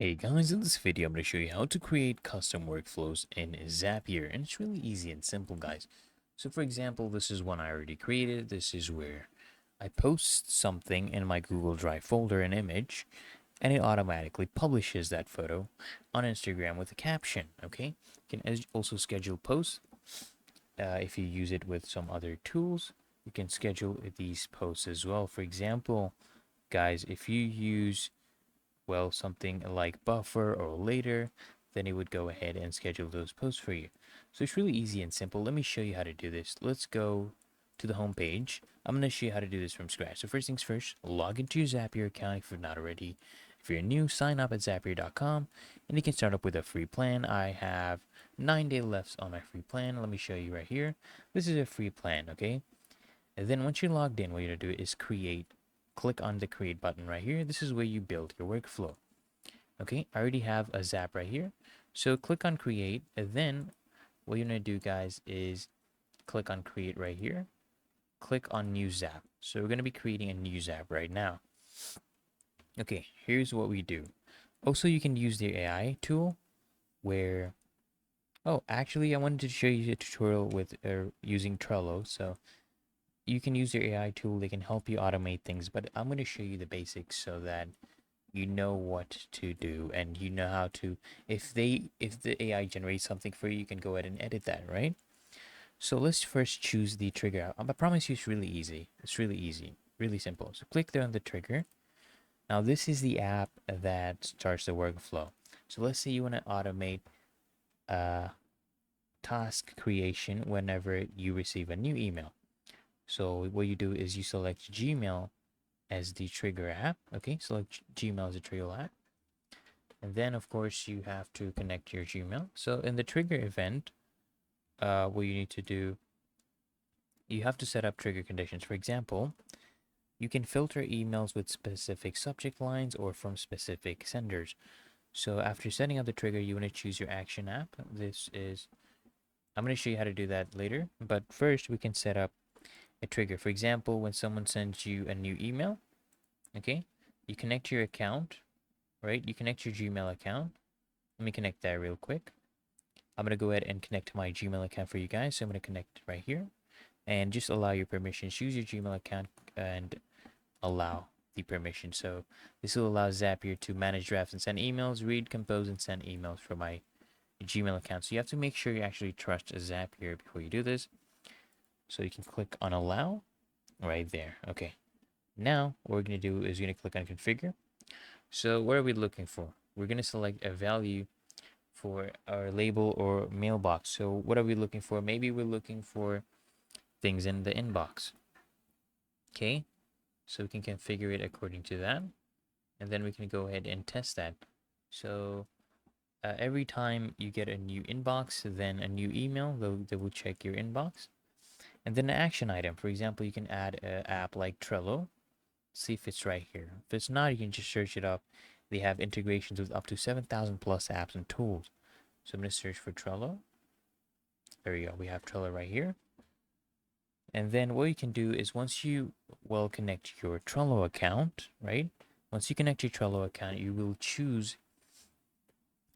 Hey guys, in this video I'm going to show you how to create custom workflows in Zapier, and it's really easy and simple, guys. So for example, this is one I already created. This is where I post something in my Google Drive folder, an image, and it automatically publishes that photo on Instagram with a caption. Okay, you can also schedule posts. If you use it with some other tools, you can schedule these posts as well. For example, guys, if you use something like buffer or later, then it would go ahead and schedule those posts for you. So it's really easy and simple. Let me show you how to do this. Let's go to the home page. I'm going to show you how to do this from scratch. So first things first, log into your Zapier account if you're not already. If you're new, sign up at zapier.com and you can start up with a free plan. I have 9 days left on my free plan. Let me show you right here. This is a free plan, okay? And then once you're logged in, what you're going to do is click on the create button right here. This is where you build your workflow. Okay, I already have a zap right here. So click on create, and then what you're gonna do, guys, is click on create right here. Click on new zap. So we're gonna be creating a new zap right now. Okay, here's what we do. Also, you can use the AI tool where, oh, actually, I wanted to show you a tutorial with using Trello. So you can use your AI tool. They can help you automate things, but I'm going to show you the basics so that you know what to do and you know how to, if the AI generates something for you, you can go ahead and edit that, right? So let's first choose the trigger. I promise you it's really easy. It's really easy, really simple. So click there on the trigger. Now this is the app that starts the workflow. So let's say you want to automate task creation whenever you receive a new email. So what you do is you select Gmail as the trigger app. Okay, select Gmail as a trigger app. And then, of course, you have to connect your Gmail. So in the trigger event, what you need to do, you have to set up trigger conditions. For example, you can filter emails with specific subject lines or from specific senders. So after setting up the trigger, you want to choose your action app. I'm going to show you how to do that later. But first, we can set up a trigger. For example, when someone sends you a new email, okay, you connect your account, right? You connect your Gmail account. Let me connect that real quick. I'm going to go ahead and connect my Gmail account for you guys. So I'm going to connect right here and just allow your permissions. Use your Gmail account and allow the permission. So this will allow Zapier to manage drafts and send emails, read, compose, and send emails from my Gmail account. So you have to make sure you actually trust Zapier before you do this. So you can click on allow right there. Okay. Now what we're going to do is you're going to click on configure. So what are we looking for? We're going to select a value for our label or mailbox. So what are we looking for? Maybe we're looking for things in the inbox. Okay, so we can configure it according to that. And then we can go ahead and test that. So every time you get a new inbox, then a new email, they will check your inbox. And then an action item. For example, you can add an app like Trello. See if it's right here. If it's not, you can just search it up. They have integrations with up to 7,000 plus apps and tools. So I'm going to search for Trello. There we go. We have Trello right here. And then what you can do is once you connect your Trello account, right? Once you connect your Trello account, you will choose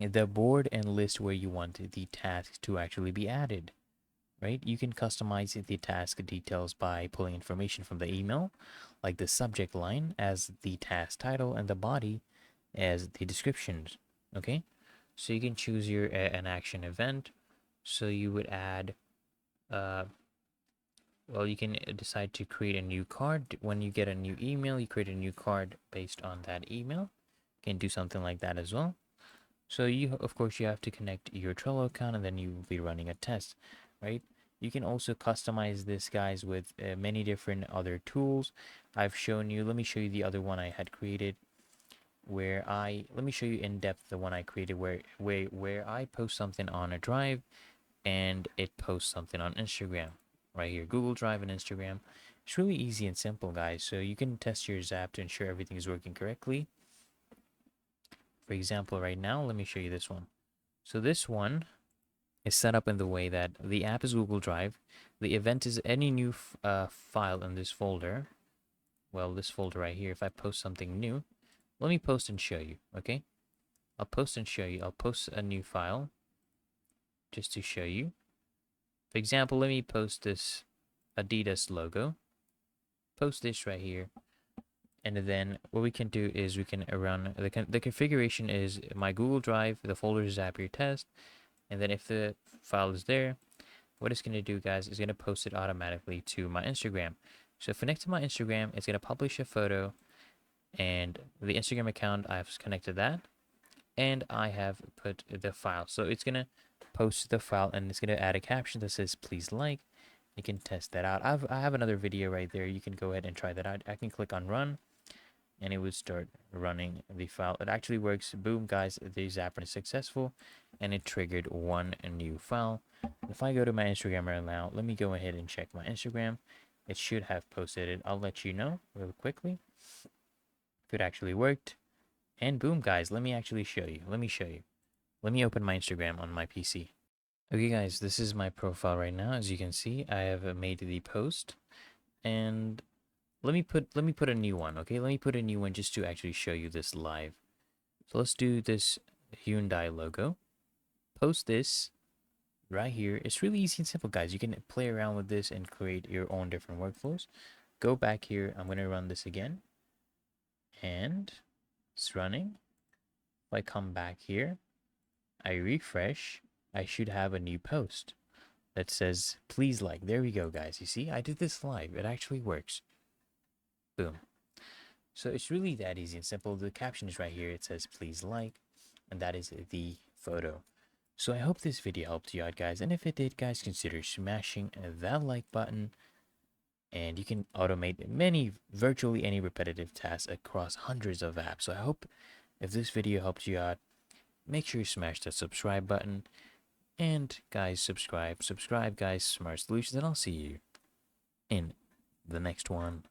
the board and list where you want the task to actually be added, right? You can customize the task details by pulling information from the email, like the subject line as the task title and the body as the descriptions, okay? So you can choose your an action event. So you would add you can decide to create a new card. When you get a new email, you create a new card based on that email. You can do something like that as well. So of course, you have to connect your Trello account and then you will be running a test, right? You can also customize this, guys, with many different other tools. I've shown you, let me show you the other one I had created let me show you in depth the one I created where I post something on a drive and it posts something on Instagram right here, Google Drive and Instagram. It's really easy and simple, guys. So you can test your Zap to ensure everything is working correctly. For example, right now, let me show you this one. So this one is set up in the way that the app is Google Drive. The event is any new file in this folder. Well, this folder right here, if I post something new, let me post and show you, okay? I'll post and show you. I'll post a new file just to show you. For example, let me post this Adidas logo. Post this right here. And then what we can do is we can run, the configuration is my Google Drive, the folder is Zapier test. And then if the file is there, what it's going to do, guys, is going to post it automatically to my Instagram. So if I connect to my Instagram, it's going to publish a photo, and the Instagram account, I've connected that, and I have put the file. So it's going to post the file, and it's going to add a caption that says, please like. You can test that out. I have another video right there. You can go ahead and try that out. I can click on run, and it would start running the file. It actually works. Boom, guys, the Zapier is successful, and it triggered one new file. If I go to my Instagram right now, let me go ahead and check my Instagram. It should have posted it. I'll let you know real quickly if it actually worked. And boom, guys, let me actually show you. Let me show you. Let me open my Instagram on my PC. Okay, guys, this is my profile right now. As you can see, I have made the post, and let me put a new one. Okay, let me put a new one just to actually show you this live. So let's do this Hyundai logo. Post this right here. It's really easy and simple, guys. You can play around with this and create your own different workflows. Go back here. I'm going to run this again, and it's running. If I come back here, I refresh, I should have a new post that says, please like. There we go, guys. You see, I did this live. It actually works. Boom. So it's really that easy and simple. The caption is right here. It says, please like, and that is the photo. So I hope this video helped you out, guys. And if it did, guys, consider smashing that like button. And you can automate virtually any repetitive tasks across hundreds of apps. So I hope if this video helped you out, make sure you smash that subscribe button. And guys, subscribe, guys, Smart Solutions, and I'll see you in the next one.